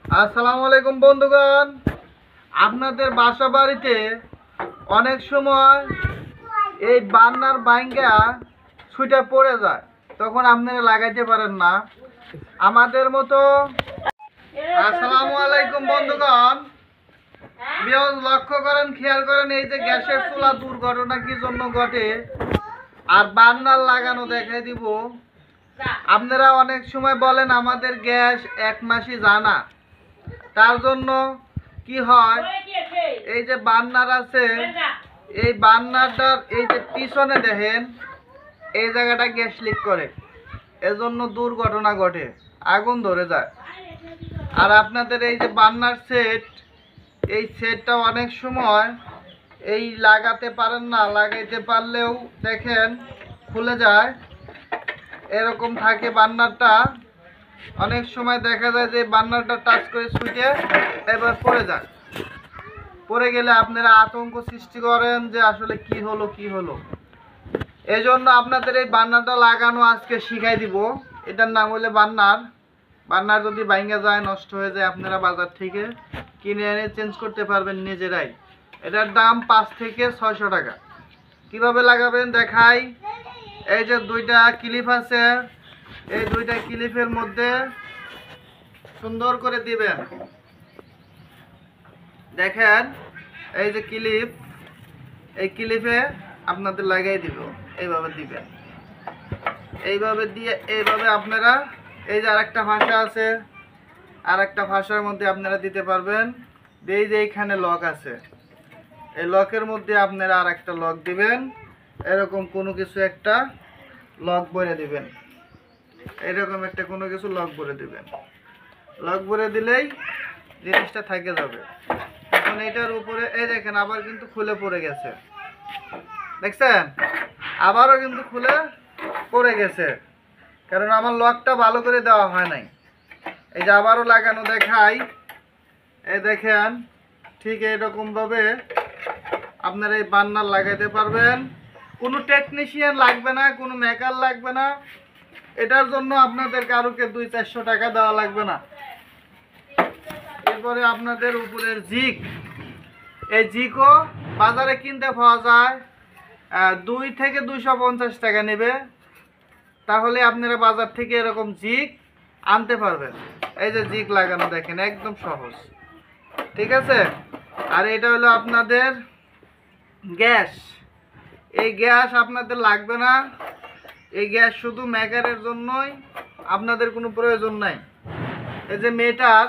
আসসালামু আলাইকুম বন্ধুগণ। আপনাদের বাসা বাড়িতে অনেক সময় এই বান্নার বাইঙ্গা ছুটে পড়ে যায়, তখন আপনারা লাগাইতে পারেন না আমাদের মতো। আসসালামু আলাইকুম বন্ধুগণ, বিয়স লক্ষ্য করেন, খেয়াল করেন, এই যে গ্যাসের চুলা দুর্ঘটনা কি জন্য ঘটে আর বান্নার লাগানো দেখাই দিব। আপনারা অনেক সময় বলেন আমাদের গ্যাস 1 মাসই জানা, তার জন্য কি হয়, এই যে বার্নার আছে, এই বার্নারটার এই যে পিছনে দেখেন এই জায়গাটা গ্যাস লিক করে, এজন্য দুর্ঘটনা ঘটে, আগুন ধরে যায়। আর আপনাদের এই যে বার্নার সেট, এই সেটটা অনেক সময় এই লাগাতে পারেন না, লাগাইতে পারলেও দেখেন খুলে যায়, এরকম থাকে বার্নারটা। অনেক সময় দেখা যায় যে বার্নারটা টাচ করে ছুটে এবার পড়ে যায়, পড়ে গেলে আপনারা আতঙ্ক সৃষ্টি করেন যে আসলে কি হলো। এই জন্য আপনাদের এই বার্নারটা লাগানো আজকে শিখাই দিব। এটার নাম হলো বার্নার যদি ভাঙা যায়, নষ্ট হয়ে যায়, আপনারা বাজার থেকে কিনে এনে চেঞ্জ করতে পারবেন নিজেরাই। এটার দাম 5 থেকে 600 টাকা। কিভাবে লাগাবেন দেখাই। এই যে 2টা ক্লিপ আছে, এই 2টা ক্লিপের মধ্যে সুন্দর করে দিবেন। দেখেন এই যে ক্লিপ, এই ক্লিপে আপনাদের লাগাই দিব, এইভাবে দিবেন। এইভাবে দিয়ে এইভাবে আপনারা এই যে আরেকটা ভাষা আছে, আরেকটা ভাষার মধ্যে আপনারা দিতে পারবেন। এই যে এইখানে লক আছে, এই লকের মধ্যে আপনারা আরেকটা লক দিবেন, এরকম কোনো কিছু একটা লক ভরে দিবেন, এরকম একটা কোনো কিছু লক ভরে দিবেন। লক ভরে দিলেই জিনিসটা থেকে যাবে। এখন এটার উপরে এই দেখেন আবার কিন্তু খুলে পড়ে গেছে, দেখছেন, আবারও কিন্তু খুলে পড়ে গেছে, কারণ আমার লকটা ভালো করে দেওয়া হয় নাই। এই যে আবারও লাগানো দেখাই, এই দেখেন ঠিক এইরকমভাবে আপনারা এই বার্নার লাগাইতে পারবেন। কোনো টেকনিশিয়ান লাগবে না, কোনো মেকার লাগবে না, এটার জন্য আপনাদের কারোকে 200-400 টাকা দেওয়া লাগবে না। এরপরে আপনাদের উপরের জিক, এই জিকও বাজারে কিনতে পাওয়া যায় 2 থেকে 250 টাকা নেবে, তাহলে আপনারা বাজার থেকে এরকম জিক আনতে পারবেন। এই যে জিক লাগানো দেখেন একদম সহজ, ঠিক আছে। আর এটা হলো আপনাদের গ্যাস, এই গ্যাস আপনাদের লাগবে না, এই গ্যাস শুধু মেকারের জন্যই, আপনাদের কোনো প্রয়োজন নাই। এই যে মেটার,